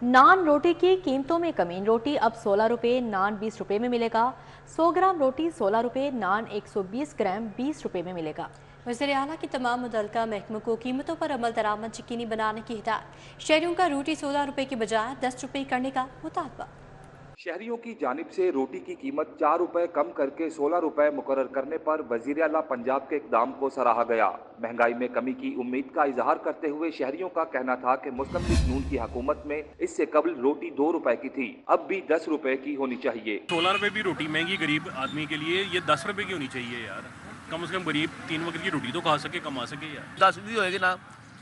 नान रोटी की कीमतों में कमी। रोटी अब 16 रुपये, नान 20 रुपये में मिलेगा। 100 ग्राम रोटी 16 रुपये, नान 120 ग्राम 20 रुपये में मिलेगा। वज़ीर आला की तमाम मुतल्लिका महकमों को कीमतों पर अमल दरामद यकीनी बनाने की हिदायत। शहरियों का रोटी 16 रुपये की बजाय 10 रुपये करने का मुतालबा। शहरियों की जानिब से रोटी की कीमत 4 रुपए कम करके 16 रुपए मुकर्रर करने पर वजीर आला पंजाब के इकदाम को सराहा गया। महंगाई में कमी की उम्मीद का इजहार करते हुए शहरियों का कहना था कि मुस्लिम लीग नून की हुकूमत में इससे कबल रोटी 2 रुपए की थी, अब भी 10 रुपए की होनी चाहिए। 16 रुपए भी रोटी महंगी गरीब आदमी के लिए, ये 10 रुपए की होनी चाहिए यार। कम से कम गरीब 3 वक्त की रोटी तो खा सके, कमा सके यार। 10 भी होएगी ना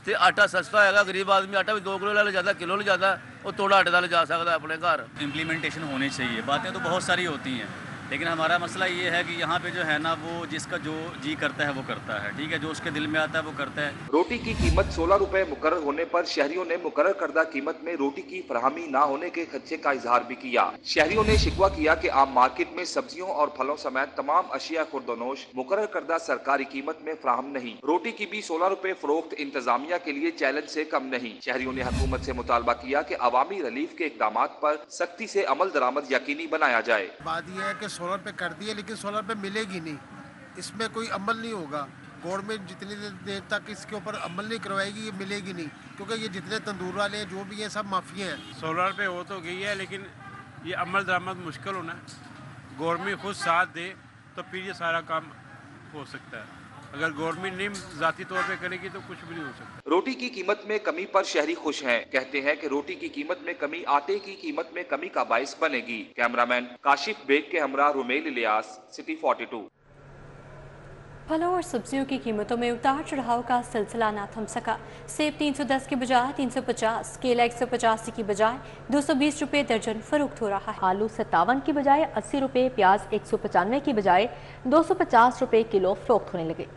ਤੇ ਆਟਾ ਸਸਤਾ ਹੈਗਾ, ਗਰੀਬ ਆਦਮੀ ਆਟਾ भी 2 किलो ले जाता, किलो ले जाता, वो थोड़ा आटे ले जा सकता है अपने घर। इम्प्लीमेंटेशन होनी चाहिए। बातें तो बहुत सारी होती हैं, लेकिन हमारा मसला ये है कि यहाँ पे जो है ना, वो जिसका जो जी करता है वो करता है, ठीक है, जो उसके दिल में आता है वो करता है। रोटी की कीमत 16 रुपए मुकर्रर होने पर शहरियों ने मुकर्रर करदा कीमत में रोटी की फराहमी ना होने के खदशे का इजहार भी किया। शहरियों ने शिकवा किया कि आम मार्केट में सब्जियों और फलों समेत तमाम अशिया खुर्दनोश मुकर्रर करदा सरकारी कीमत में फराहम नहीं। रोटी की भी 16 रुपए फरोख्त इंतजामिया के लिए चैलेंज से कम नहीं। शहरियों ने हुकूमत से मुतालबा किया कि अवामी रिलीफ के इकदाम पर सख्ती से अमल दरामद यकीनी बनाया जाए। बात यह है कि 16 रुपये कर दिए, लेकिन 16 रुपये मिलेगी नहीं, इसमें कोई अमल नहीं होगा। गवर्नमेंट जितनी देर तक इसके ऊपर अमल नहीं करवाएगी ये मिलेगी नहीं, क्योंकि ये जितने तंदूर वाले हैं जो भी हैं सब माफिया हैं। 16 रुपए हो तो गई है, लेकिन ये अमल दरामद मुश्किल होना है। गवर्नमेंट खुद साथ दे तो फिर ये सारा काम हो सकता है। अगर गवर्नमेंट नहीं जाती तौर पे करेगी तो कुछ भी नहीं हो सकता। रोटी की कीमत में कमी पर शहरी खुश हैं। कहते हैं कि रोटी की कीमत में कमी आटे की कीमत में कमी का बाइस बनेगी। कैमरामैन काशिफ बेग के हमरा रुमेल इलियास, सिटी 42। फलों और सब्जियों की कीमतों में उतार चढ़ाव का सिलसिला ना थम सका। सेब 310 की बजाय 350, केला 185 की बजाय 220 रुपये दर्जन फरोख्त हो रहा है। आलू 57 की बजाय 80 रुपये, प्याज 195 की बजाय 250 रुपये किलो फरोख्त होने लगे।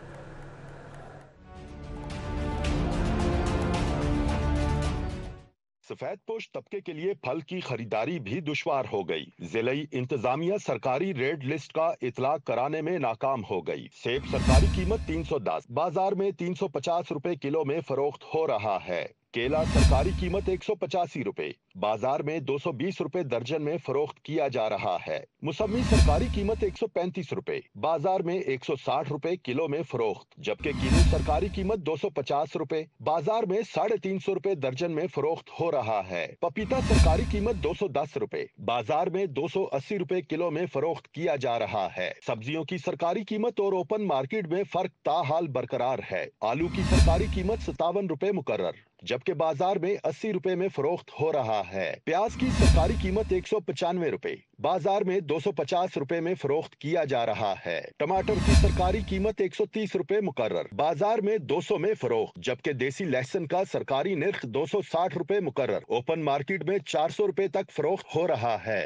सफेदपोश तबके के लिए फल की खरीदारी भी दुश्वार हो गई। जिले इंतजामिया सरकारी रेड लिस्ट का इतलाक कराने में नाकाम हो गई। सेब सरकारी कीमत 310, बाजार में 350 रुपए किलो में फरोख्त हो रहा है। केला सरकारी कीमत 185 रुपए, बाजार में 220 रुपए दर्जन में फरोख्त किया जा रहा है। मौसमी सरकारी कीमत 135 रुपए, बाजार में 160 रुपए किलो में फरोख्त, जबकि किन्नू सरकारी कीमत 250 रुपए, बाजार में 350 रुपए दर्जन में फरोख्त हो रहा है। पपीता सरकारी कीमत 210 रुपए, बाजार में 280 रुपए किलो में फरोख्त किया जा रहा है। सब्जियों की सरकारी कीमत और ओपन मार्केट में फर्क ताहाल बरकरार है। आलू की सरकारी कीमत 57 रुपए मुकर्रर, जबकि बाजार में 80 रुपए में फरोख्त हो रहा है। प्याज की सरकारी कीमत 195 रुपए, बाजार में 250 रुपए में फरोख्त किया जा रहा है। टमाटर की सरकारी कीमत 130 रुपए मुकर्रर, बाजार में 200 में फरोख्त, जबकि देसी लहसुन का सरकारी निर्ख 260 रुपए मुकर्रर, ओपन मार्केट में 400 रुपए तक फरोख्त हो रहा है।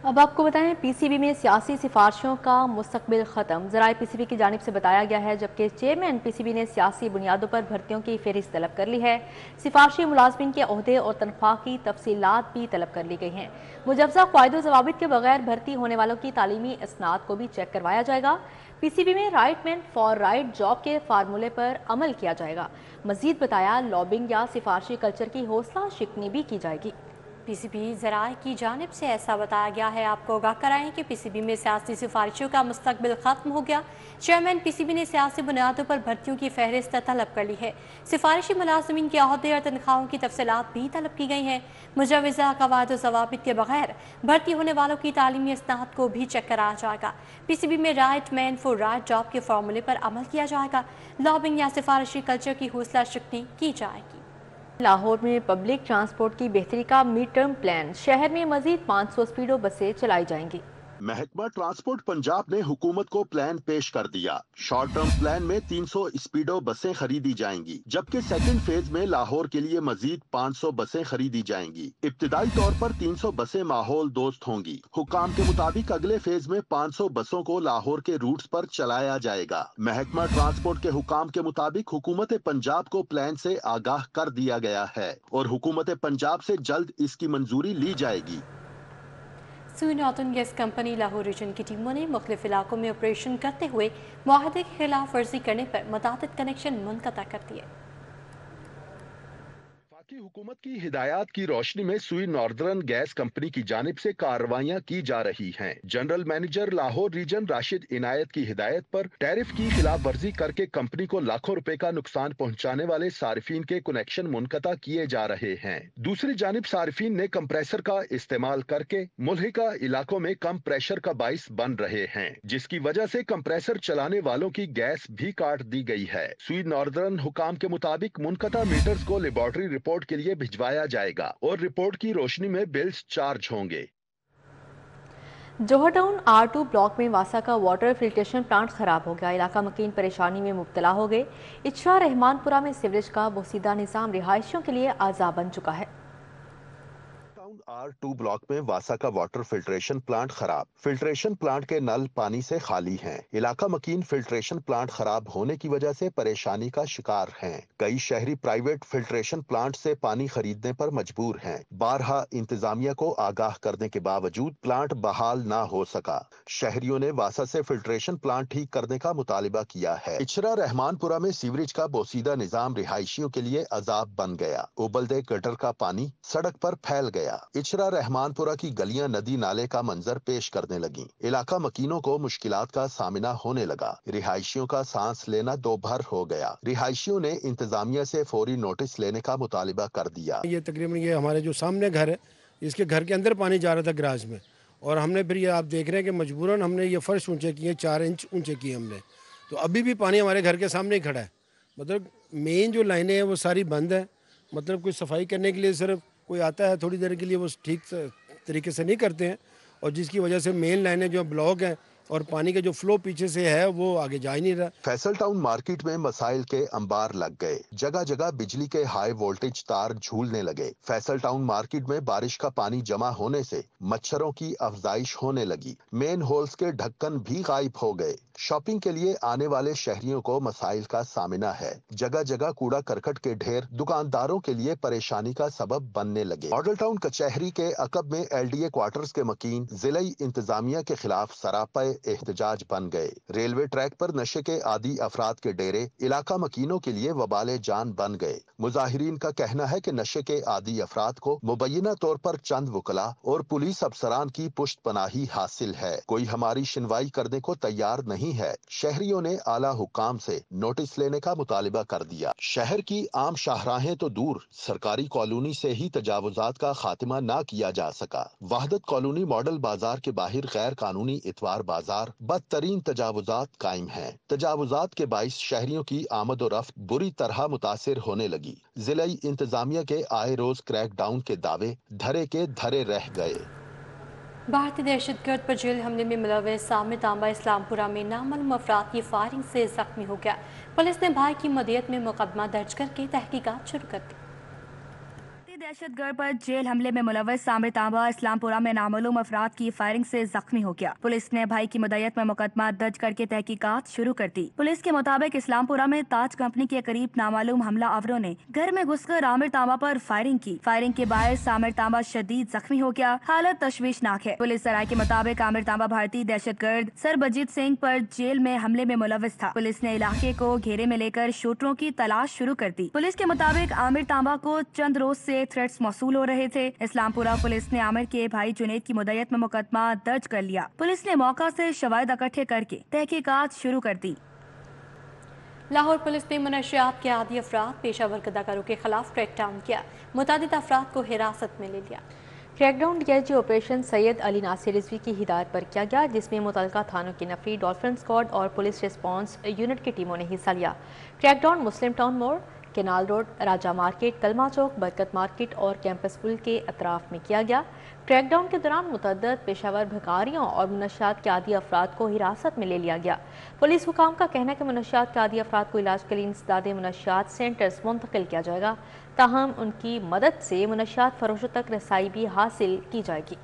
अब आपको बताएं, पीसीबी में सियासी सिफारिशों का मुस्तकबिल ख़त्म। ज़राए पीसीबी की जानिब से बताया गया है, जबकि चेयरमैन पीसीबी ने सियासी बुनियादों पर भर्तियों की फहरिस्त तलब कर ली है। सिफारशी मुलाजमिन के ओहदे और तनख्वाह की तफसीलात भी तलब कर ली गई हैं। मुजवजा क़वाइद व ज़वाबित के बगैर भर्ती होने वालों की तालीमी इसनाद को भी चेक करवाया जाएगा। पीसीबी में right man for right job के फार्मूले पर अमल किया जाएगा। मजीद बताया, लॉबिंग या सिफारशी कल्चर की हौसला शिकनी भी की जाएगी। पीसीबी ज़राए की जानिब से ऐसा बताया गया है। आपको आगाह कराएं कि पीसीबी में सियासी सिफारिशों का मुस्तकबिल ख़त्म हो गया। चेयरमैन पीसीबी ने सियासी बुनियादों पर भर्तियों की फहरिस्त तलब कर ली है। सिफारिशी मुलाजमीन के अहदे और तनख्वाहों की तफसीलात भी तलब की गई हैं। मुजवजा क़वाइद व ज़वाबित के बगैर भर्ती होने वालों की तालीमी इसनाद को भी चेक कराया जाएगा। पीसीबी में right man for right job के फार्मूले पर अमल किया जाएगा। लॉबिंग या सिफारिशी कल्चर की हौसला शिकनी की जाएगी। लाहौर में पब्लिक ट्रांसपोर्ट की बेहतरी का मिड टर्म प्लान, शहर में मजीद 500 स्पीडो बसें चलाई जाएंगी। महकमा ट्रांसपोर्ट पंजाब ने हुकूमत को प्लान पेश कर दिया। शॉर्ट टर्म प्लान में 300 स्पीडो बसें खरीदी जाएंगी, जबकि सेकंड फेज में लाहौर के लिए मजीद 500 बसें खरीदी जाएंगी। इब्तिदाई तौर पर 300 बसें माहौल दोस्त होंगी। हुकाम के मुताबिक अगले फेज में 500 बसों को लाहौर के रूट्स पर चलाया जाएगा। महकमा ट्रांसपोर्ट के हुकाम के मुताबिक हुकूमत पंजाब को प्लान से आगाह कर दिया गया है और हुकूमत पंजाब से जल्द इसकी मंजूरी ली जाएगी। Sui northern gas company Lahore region की टीमों ने मुख्तलिफ इलाकों में ऑपरेशन करते हुए मुआहदे की खिलाफ वर्जी करने पर मुतअद्दिद कनेक्शन मुनक़ता कर दिए। वफाकी हुकूमत की हिदायत की रोशनी में सुई नॉर्दर्न गैस कंपनी की जानिब से कार्रवाइयां की जा रही हैं। General manager Lahore region Rashid Inayat की हिदायत पर टैरिफ की खिलाफ वर्जी करके कंपनी को लाखों रुपए का नुकसान पहुंचाने वाले सारिफीन के कनेक्शन मुनक़ता किए जा रहे हैं। दूसरी जानिब सारिफीन ने कंप्रेसर का इस्तेमाल करके मुल्हिका इलाकों में कम प्रेशर का बाइस बन रहे हैं, जिसकी वजह से कंप्रेसर चलाने वालों की गैस भी काट दी गई है। सुई नॉर्दर्न हुकाम के मुताबिक मुनक़ता मीटर्स को लेबोरेटरी रिपोर्ट के लिए भिजवाया जाएगा और रिपोर्ट की रोशनी में बिल्स चार्ज होंगे। जोहर टाउन R2 ब्लॉक में वासा का वाटर फिल्ट्रेशन प्लांट खराब हो गया। इलाका मकीन परेशानी में मुब्तला हो गए। इचरा रहमानपुरा में सीवरेज का बोसीदा निज़ाम रिहायशियों के लिए आज़ाब बन चुका है। R2 ब्लॉक में वासा का वाटर फिल्ट्रेशन प्लांट खराब। फिल्ट्रेशन प्लांट के नल पानी से खाली हैं। इलाका मकीन फिल्ट्रेशन प्लांट खराब होने की वजह से परेशानी का शिकार हैं। कई शहरी प्राइवेट फिल्ट्रेशन प्लांट से पानी खरीदने पर मजबूर हैं। बारहा इंतजामिया को आगाह करने के बावजूद प्लांट बहाल ना हो सका। शहरियों ने वासा से फिल्ट्रेशन प्लांट ठीक करने का मुतालिबा किया है। इचरा रहमानपुरा में सीवरेज का बोसीदा निजाम रिहायशियों के लिए अजाब बन गया। उबलते गटर का पानी सड़क पर फैल गया। इचरा रहमानपुरा की गलियां नदी नाले का मंजर पेश करने लगी। इलाका मकीनों को मुश्किलात का सामना होने लगा। रिहायशियों का सांस लेना दोभर हो गया। रिहायशियों ने इंतजामिया से फौरी नोटिस लेने का मुतालिबा कर दिया। ये तकरीबन ये हमारे जो सामने घर है, इसके घर के अंदर पानी जा रहा था गराज में, और हमने फिर ये आप देख रहे हैं कि मजबूरन हमने ये फर्श ऊंचे किए, 4 इंच ऊंचे किए हमने, तो अभी भी पानी हमारे घर के सामने ही खड़ा है। मतलब मेन जो लाइनें हैं वो सारी बंद है। मतलब कोई सफाई करने के लिए सिर्फ कोई आता है थोड़ी देर के लिए, वो ठीक तरीके से नहीं करते हैं, और जिसकी वजह से मेन लाइनें जो ब्लॉक हैं और पानी का जो फ्लो पीछे से है वो आगे जा ही नहीं रहा। फैसल टाउन मार्केट में मसाइल के अंबार लग गए। जगह जगह बिजली के हाई वोल्टेज तार झूलने लगे। फैसल टाउन मार्केट में बारिश का पानी जमा होने से मच्छरों की अफजाइश होने लगी। मेन होल्स के ढक्कन भी गायब हो गए। शॉपिंग के लिए आने वाले शहरियों को मसाइल का सामना है। जगह जगह कूड़ा करकट के ढेर दुकानदारों के लिए परेशानी का सबब बनने लगे। मॉडल टाउन कचहरी के अकब में LDA क्वार्टर्स के मकीन जिलाई इंतजामिया के खिलाफ सरापा एहतजाज बन गए। रेलवे ट्रैक पर नशे के आदी अफराद के डेरे इलाका मकीनों के लिए वबाले जान बन गए। मुजाहिरीन का कहना है कि नशे के आदी अफराद को मुबैना तौर पर चंद वकला और पुलिस अफसरान की पुष्ट पनाही हासिल है। कोई हमारी सुनवाई करने को तैयार नहीं है। शहरियों ने आला हुकाम से नोटिस लेने का मुतालिबा कर दिया। शहर की आम शाहराहें तो दूर, सरकारी कॉलोनी से ही तजावुजात का खात्मा ना किया जा सका। वहदत कॉलोनी मॉडल बाजार के बाहर गैर कानूनी इतवार बाजार बदतरीन तजावुजात कायम हैं। तजावुजात के बाइस शहरियों की आमद और रफ्त बुरी तरह मुतासिर होने लगी। जिलाई इंतजामिया के आए रोज क्रैकडाउन के दावे धरे के धरे रह गए। भारतीय दहशतगर्द पर जेल हमले में मुलव्वस सामिर तांबा इस्लामपुरा में नामालूम अफराद की फायरिंग से जख्मी हो गया। पुलिस ने भाई की मदीयत में मुकदमा दर्ज करके तहकीकात शुरू कर दी। दहशतगर्द पर जेल हमले में मुलव्वस सामिर तांबा इस्लामपुरा में नामालूम अफराद की फायरिंग से जख्मी हो गया। पुलिस ने भाई की मदयत में मुकदमा दर्ज करके तहकीकात शुरू कर दी। पुलिस के मुताबिक इस्लामपुरा में ताज कंपनी के करीब नामालूम हमला आवरों ने घर में घुसकर आमिर तांबा पर फायरिंग की। फायरिंग के बायस सामिर तांबा शदीद जख्मी हो गया। हालत तशवीशनाक है। पुलिस सराय के मुताबिक आमिर तांबा भारतीय दहशतगर्द सरबजीत सिंह पर जेल में हमले में मुलव्वस था। पुलिस ने इलाके को घेरे में लेकर शूटरों की तलाश शुरू कर दी। पुलिस के मुताबिक आमिर तांबा को चंद रोज से थ्रेट्स मौसूल हो रहे थे। इस्लामपुरा पुलिस ने आमिर के भाई जुनैद की मुदयत में मुकदमा दर्ज कर लिया। पुलिस ने मौका से शवाहिद इकट्ठे करके तहकीकात शुरू कर दी। लाहौर पुलिस ने मनशियात के आदी अफराद पेशावर कदाकारों के खिलाफ क्रैकडाउन किया। मुतादिद अफराद को हिरासत में ले लिया। Crackdown DIG operation Syed Ali Nasir Rizvi की हिदायत पर किया गया, जिसमें मुतल्लिका थानों की नफरी, डॉल्फिन स्क्वाड और पुलिस रिस्पांस यूनिट की टीमों ने हिस्सा लिया। क्रैकडाउन मुस्लिम टाउन मोड़, canal road, Raja market, Kalma Chowk, बरकत मार्केट और कैंपस पुल के अतराफ में किया गया। क्रैकडाउन के दौरान मुतअद्दिद पेशावर भिखारियों और मुनशियात के आदी अफराद को हिरासत में ले लिया गया। पुलिस हुकाम का कहना है कि मुनशियात के आदी अफराद को इलाज के लिए इंसदादे मुनशियात सेंटर्स मुंतकिल किया जाएगा, ताहम उनकी मदद से मुनशियात फरोशों तक रसाई भी हासिल की जाएगी।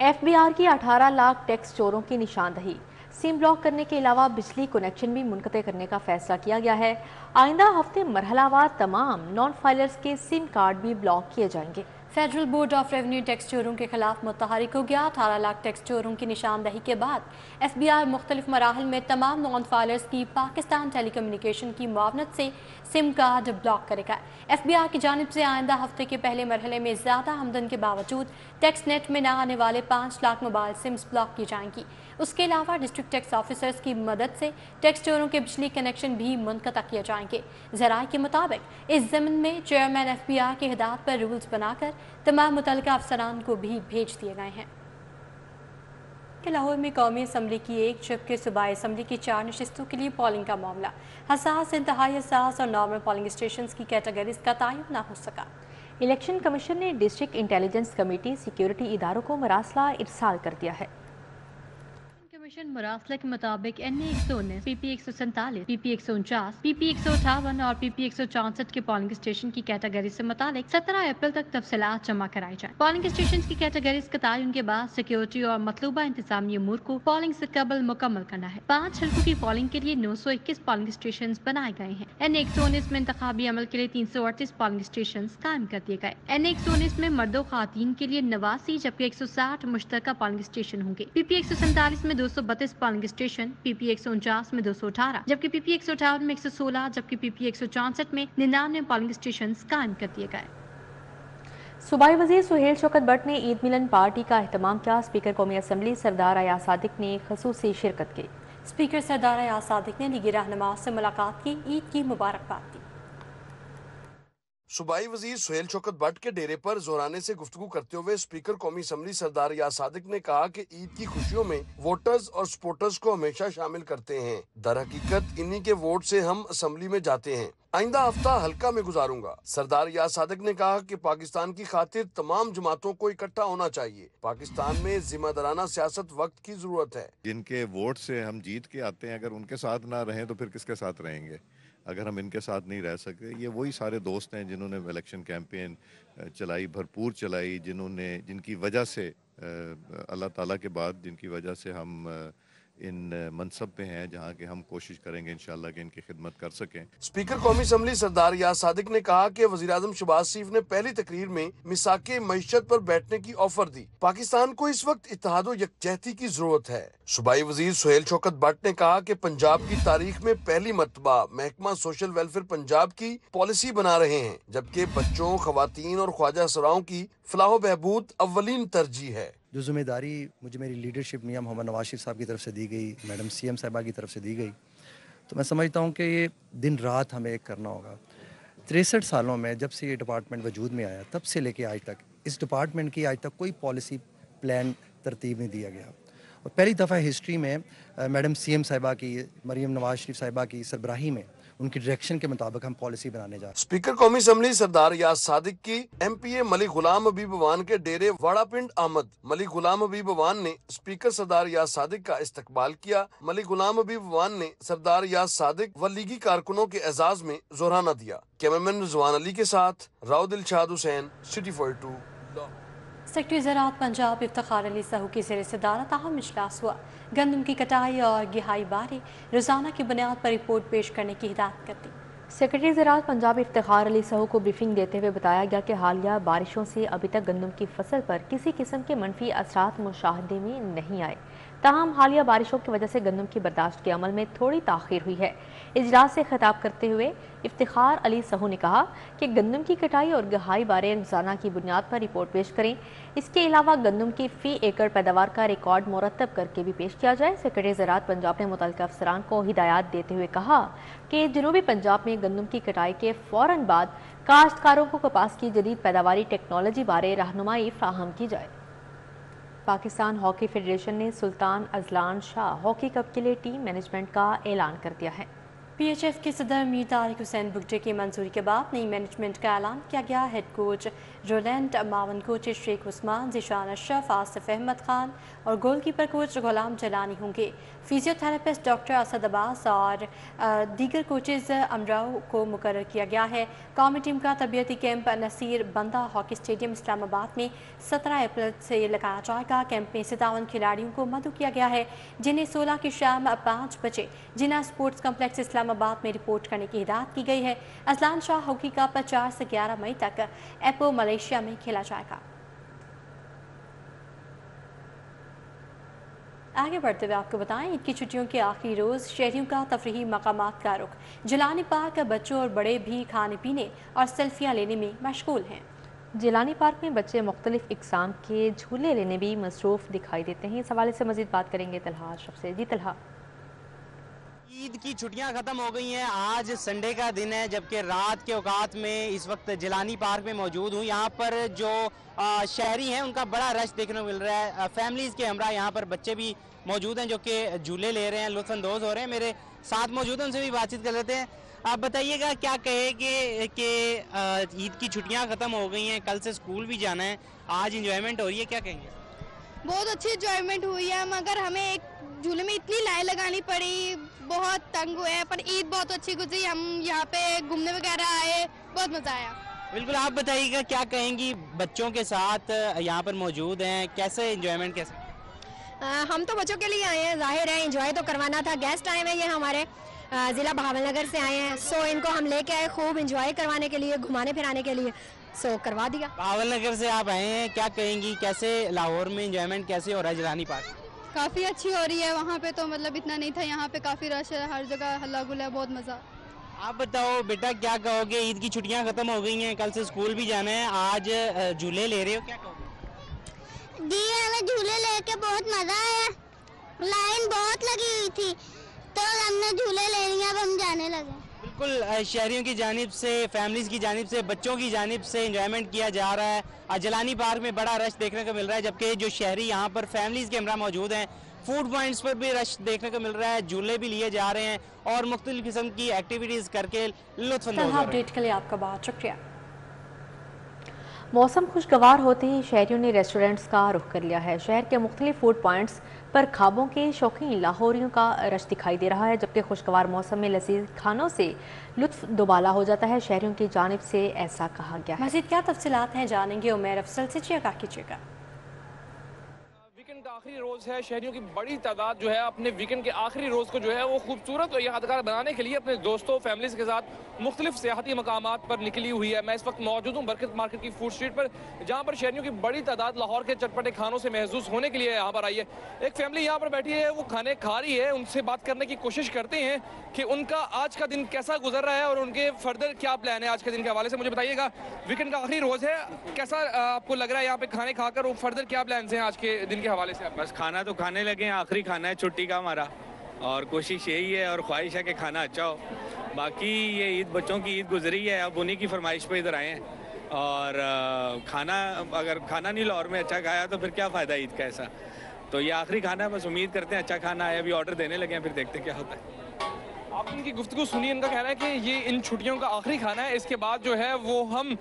FBR की 18 लाख टैक्स चोरों की निशानदही, सिम ब्लॉक करने के अलावा बिजली कनेक्शन भी मुनक़ते करने का फैसला किया गया है। आइंदा हफ्ते मरहलावार तमाम नॉन फाइलर्स के सिम कार्ड भी ब्लॉक किए जाएंगे। Federal board of revenue tax चोरों के खिलाफ मुतहरिक हो गया। 18 लाख टैक्स चोरों की निशानदही के बाद FBI मुख्तलिफ मराहल में तमाम नॉन फाइलर्स की पाकिस्तान टेलीकम्युनिकेशन की मुआवनत से सिम कार्ड ब्लॉक करेगा। FBI की जानिब से आइंदा हफ्ते के पहले मरहले में ज़्यादा आमदन के बावजूद टैक्स नेट में न आने वाले 5 लाख मोबाइल सिम्स ब्लॉक की जाएंगी। उसके अलावा डिस्ट्रिक्ट टैक्स ऑफिसर्स की मदद से टैक्स चोरों के बिजली कनेक्शन भी मुनक़ता किए जाएंगे। ज़राए के मुताबिक इस ज़मीन में चेयरमैन FBI के हिदायत पर रूल्स बनाकर तमाम मुतल्लिका अफसरान को भी भेज दिए गए हैं। कि लाहौर में कौमी असम्बली की एक जबकि सूबाई असम्बली की 4 नशिस्तों के लिए पोलिंग का मामला हसास, इंतहाई हसास और नॉर्मल पोलिंग स्टेशन की कैटेगरीज का तयन न हो सका। इलेक्शन कमीशन ने डिस्ट्रिक्ट इंटेलिजेंस कमेटी सिक्योरिटी इदारों को मरासला इरसाल कर दिया है। कमीशन मुरासले के मुताबिक NA 119, PP 147, PP 149, PP 158 और PP 164 के पोलिंग स्टेशन की कैटेगरी से मुतालिक 17 अप्रैल तक तफसीलात जमा कराई जाए। पोलिंग स्टेशन की कैटेगरीज का तयन के बाद सिक्योरिटी और मतलूबा इंतजामी अमूर को पोलिंग से कबल मुकम्मल करना है। 5 हल्कों की पोलिंग के लिए 921 पोलिंग स्टेशन बनाए गए हैं। NA 119 में इंतखाबी अमल के लिए 338 पोलिंग स्टेशन कायम कर दिए गए। NA 119 में मर्दों खातीन के लिए 89 जबकि 160 मुश्तरका पोलिंग स्टेशन होंगे। PP 147 में 232 पोलिंग स्टेशन, PP 149 में 218 जबकि PP 158 में 116 जबकि PP 164 में 99 पोलिंग स्टेशन कायम कर दिए गए। सूबाई वजीर सुहेल शौकत भट्ट ने ईद मिलन पार्टी का एहतमाम किया। स्पीकर कौमी असम्बली सरदार अयाज सादिक ने खसूसी शिरकत की। स्पीकर सरदार अयाज सादिक ने लीगी रहनुमा से मुलाकात की, ईद की मुबारकबाद दी। सूबाई वजीर सुहेल शौकत भट्ट के डेरे पर जोराने से गुफ्तगू करते हुए स्पीकर कौमी असम्बली सरदार अयाज सादिक ने कहा कि ईद की खुशियों में वोटर्स और सपोर्टर्स को हमेशा शामिल करते हैं। दर हकीकत इन्हीं के वोट से हम असम्बली में जाते हैं। आइंदा हफ्ता हल्का में गुजारूंगा। सरदार अयाज सादिक ने कहा कि पाकिस्तान की खातिर तमाम जमातों को इकट्ठा होना चाहिए। पाकिस्तान में जिम्मेदाराना सियासत वक्त की जरूरत है। जिनके वोट से हम जीत के आते हैं, अगर उनके साथ ना रहें तो फिर किसके साथ रहेंगे? अगर हम इनके साथ नहीं रह सकते, ये वही सारे दोस्त हैं जिन्होंने इलेक्शन कैंपेन चलाई, भरपूर चलाई, जिनकी वजह से अल्लाह ताला के बाद जिनकी वजह से हम इन मनसब पे हैं जहाँ के हम कोशिश करेंगे इंशाल्लाह कि इनकी खिदमत कर सकें। स्पीकर कौमी असम्बली सरदार अयाज सादिक ने कहा कि वज़ीर आज़म शहबाज शरीफ ने पहली तकरीर में मिसाके मईशत पर बैठने की ऑफर दी। पाकिस्तान को इस वक्त इत्तेहाद व यकजहती की जरूरत है। सूबाई वजीर सुहेल शौकत भट्ट ने कहा कि पंजाब की तारीख में पहली मरतबा महकमा सोशल वेलफेयर पंजाब की पॉलिसी बना रहे हैं, जबकि बच्चों, खवातीन और ख्वाजा सराओं की फलाह बहबूद अव्वलीन तरजीह है। जो जिम्मेदारी मुझे मेरी लीडरशिप मियां मोहम्मद नवाज शरीफ साहब की तरफ से दी गई, मैडम CM साहिबा की तरफ से दी गई, तो मैं समझता हूं कि ये दिन रात हमें एक करना होगा। 63 सालों में जब से ये डिपार्टमेंट वजूद में आया तब से लेके आज तक इस डिपार्टमेंट की आज तक कोई पॉलिसी प्लान तरतीब नहीं दिया गया। और पहली दफ़ा हिस्ट्री में मैडम CM साहिबा की, मरीम नवाज शरीफ साहिबा की सरबराही में उनकी डायरेक्शन के मुताबिक हम पॉलिसी बनाने जा रहे हैं। स्पीकर कौमी असम्बली सरदार अयाज सादिक की MPA मलिक गुलाम हबीब अवान के डेरे वाड़ापिंड आमद। मलिक गुलाम हबीब अवान ने स्पीकर सरदार अयाज सादिक का इस्तकबाल किया। मलिक गुलाम हबीब अवान ने सरदार अयाज सादिक व लीगी कारकुनों के एजाज में जोराना दिया। कैमरामैन रिजवान अली के साथ राव दिलशाद हुसैन, सिटी 42। सेक्रेटरी ज़राअत पंजाब इफ्तिखार अली सहू की ज़ेर सदारत अहम इजलास हुआ। गंदम की कटाई और गिहाई बारे रोजाना की बुनियाद पर रिपोर्ट पेश करने की हिदायत कर दी। सेक्रेटरी ज़राअत पंजाब इफ्तिखार अली सहू को ब्रीफिंग देते हुए बताया गया कि हालिया बारिशों से अभी तक गंदम की फसल पर किसी किस्म के मनफी असरात मुशाहदे में नहीं आए। ताहम हालिया बारिशों की वजह से गंदम की बर्दाश्त के अमल में थोड़ी ताख़ीर हुई है। इजलास से खिताब करते हुए इफ्तिखार अली सहू ने कहा कि गंदम की कटाई और गहाई बारे रोजाना की बुनियाद पर रिपोर्ट पेश करें। इसके अलावा गंदम की फ़ी एकड़ पैदावार का रिकॉर्ड मुरतब करके भी पेश किया जाए। सेक्रेटरी ज़राअत पंजाब ने मुतल्लिका अफसरान को हिदायत देते हुए कहा कि जनूबी पंजाब में गंदम की कटाई के फ़ौरन बाद काश्तकारों को कपास की जदीद पैदावारी टेक्नोलॉजी बारे रहनुमाई फ्राहम की जाए। पाकिस्तान हॉकी फेडरेशन ने Sultan Azlan Shah hockey cup के लिए टीम मैनेजमेंट का ऐलान कर दिया है। PHF के सदर मीर तारिक हुसैन बुगटे की मंजूरी के बाद नई मैनेजमेंट का ऐलान किया गया। हेड कोच रोलैंड, मावन कोच शेख उस्मान, जिशान अशरफ, आसिफ अहमद खान और गोलकीपर कोच गुलाम जलानी होंगे। फिजियोथेरेपिस्ट डॉक्टर असद अब्बास और दीगर कोचेज अमराव को मुकर्रर किया गया है। कौमी टीम का तबीयती कैंप नसीर बंदा हॉकी स्टेडियम इस्लामाबाद में 17 अप्रैल से लगाया जाएगा। कैंप में 57 खिलाड़ियों को मदऊ किया गया है, जिन्हें 16 की शाम 5 बजे जिना स्पोर्ट्स कम्प्लेक्स इस्लामाबाद इस्लामाबाद में रिपोर्ट करने की हिदायत की गई है। अजलान शाह हॉकी कप 4 से 11 मई तक एपो मलेशिया में खेला जाएगा। आगे बढ़ते हुए आपको बताएं, ईद की छुट्टियों के आखिरी रोज़ शहरियों का तफरीही मकामात का रुख। जिलानी पार्क बच्चों और बड़े भी खाने पीने और सेल्फियाँ लेने में मशगूल हैं। जिलानी पार्क में बच्चे मुख्तलिफ इकसाम के झूले लेने भी मसरूफ़ दिखाई देते हैं। इस हवाले से मज़ीद बात करेंगे तलहा अशरफ से। जी तलहा। ईद की छुट्टियां ख़त्म हो गई हैं, आज संडे का दिन है, जबकि रात के औकात में इस वक्त जिलानी पार्क में मौजूद हूँ। यहाँ पर जो शहरी हैं उनका बड़ा रश देखने को मिल रहा है। फैमिलीज़ के हमरा यहाँ पर बच्चे भी मौजूद हैं जो कि झूले ले रहे हैं, लुत्फ़अंदोज़ हो रहे हैं। मेरे साथ मौजूद हैं, उनसे भी बातचीत कर लेते हैं। आप बताइएगा, क्या कहेंगे कि ईद की छुट्टियाँ ख़त्म हो गई हैं, कल से स्कूल भी जाना है, आज इंजॉयमेंट हो रही है, क्या कहेंगे? बहुत अच्छी इंजॉयमेंट हुई है, मगर हमें एक झूले में इतनी लाइन लगानी पड़ी, बहुत तंग हुए हैं, पर ईद बहुत अच्छी गुजरी। हम यहाँ पे घूमने वगैरह आए, बहुत मज़ा आया। बिल्कुल, आप बताइएगा क्या कहेंगी, बच्चों के साथ यहाँ पर मौजूद हैं, कैसे इंजॉयमेंट कैसे? हम तो बच्चों के लिए आए हैं, जाहिर है एंजॉय तो करवाना था। गेस्ट आए हैं, ये हमारे ज़िला बहावलनगर से आए हैं, सो इनको हम लेके आए खूब एंजॉय करवाने के लिए, घुमाने फिराने के लिए, सो करवा दिया। बहावलनगर से आप आए हैं, क्या कहेंगी कैसे लाहौर में एंजॉयमेंट कैसे हो रहा है जिलानी पार्क? काफ़ी अच्छी हो रही है, वहाँ पे तो मतलब इतना नहीं था, यहाँ पे काफ़ी रश है, हर जगह हल्ला गुल्ला है, बहुत मज़ा। आप बताओ बेटा, क्या कहोगे, ईद की छुट्टियाँ ख़त्म हो गई हैं, कल से स्कूल भी जाना है, आज झूले ले रहे हो, क्या कहोगे? जी हमें झूले लेके बहुत मज़ा आया, लाइन बहुत लगी हुई थी तो हमने झूले ले लिए, अब हम जाने लगे। बिल्कुल, शहरियों की जानिब से, फैमिलीज़ की जानिब से, बच्चों की जानिब से एंजॉयमेंट किया जा रहा है। जिलानी पार्क में बड़ा रश देखने को मिल रहा है, जबकि जो शहरी यहाँ पर फैमिलीज़ के हमरा मौजूद हैं, फूड पॉइंट्स पर भी रश देखने को मिल रहा है, झूले भी लिए जा रहे हैं और मुख्तलिफ किस्म की एक्टिविटीज़ करके लुत्फ़अंदोज़ हो रहे हैं। अपडेट के लिए आपका बहुत शुक्रिया। मौसम खुशगवार होते ही शहरियों ने रेस्टोरेंट्स का रुख कर लिया है। शहर के मुख्तलिफ फूड पॉइंट्स पर खाबों के शौकीन लाहौरियों का रश दिखाई दे रहा है, जबकि खुशगवार मौसम में लजीज खानों से लुत्फ दोबाला हो जाता है। शहरियों की जानिब से ऐसा कहा गया है। मज़ीद क्या तफसीलात हैं जानेंगे उमैर अफसल से, चेक कीजिएगा। वीकेंड का आखिरी रोज़ है, शहरियों की बड़ी तादाद जो है अपने वीकेंड के आखिरी रोज़ को जो है वो खूबसूरत और यादगार बनाने के लिए अपने दोस्तों फैमिलीज़ के साथ मुख्तलिफ सियाहती मकामात पर निकली हुई है। मैं इस वक्त मौजूद हूँ बरकत मार्केट की फूड स्ट्रीट पर, जहाँ पर शहरियों की बड़ी तादाद लाहौर के चटपटे खानों से महसूस होने के लिए यहाँ पर आई है। एक फैमिली यहाँ पर बैठी है, वो खाने खा रही है, उनसे बात करने की कोशिश करते हैं कि उनका आज का दिन कैसा गुजर रहा है और उनके फर्दर क्या प्लान है आज के दिन के हवाले से। मुझे बताइएगा, वीकेंड का आखिरी रोज़ है, कैसा आपको लग रहा है यहाँ पे खाने खाकर, वो फर्दर क्या प्लान हैं आज के दिन के हवाले से? बस खाना तो खाने लगे हैं, आखिरी खाना है छुट्टी का हमारा, और कोशिश यही है और ख्वाहिश है कि खाना अच्छा हो। बाकी ये ईद, बच्चों की ईद गुजरी है, अब उन्हीं की फरमाइश पे इधर आए हैं, और खाना अगर खाना नहीं लाहौर में अच्छा खाया तो फिर क्या फ़ायदा ईद का। ऐसा तो ये आखिरी खाना है, बस उम्मीद करते हैं अच्छा खाना है, अभी ऑर्डर देने लगे हैं, फिर देखते हैं क्या होता है। आप इनकी गुफ्तगू सुनिए, इनका कहना है कि ये इन छुट्टियों का आखिरी खाना है, इसके बाद जो है वो हम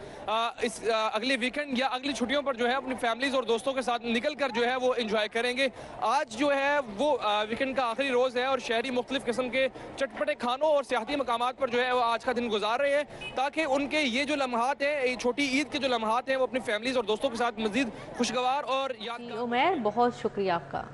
इस अगले वीकेंड या अगली छुट्टियों पर जो है अपनी फैमिलीज़ और दोस्तों के साथ निकल कर जो है वो एंजॉय करेंगे। आज जो है वो वीकेंड का आखिरी रोज़ है और शहरी मुख्तलिफ किस्म के चटपटे खानों और सियाहती मकामात पर जो है वो आज का दिन गुजार रहे हैं, ताकि उनके ये जो लम्हात हैं, छोटी ईद के जो लम्हात हैं, वो अपनी फैमिलीज़ और दोस्तों के साथ मज़ीद खुशगवार और याद। उमैर, बहुत शुक्रिया आपका।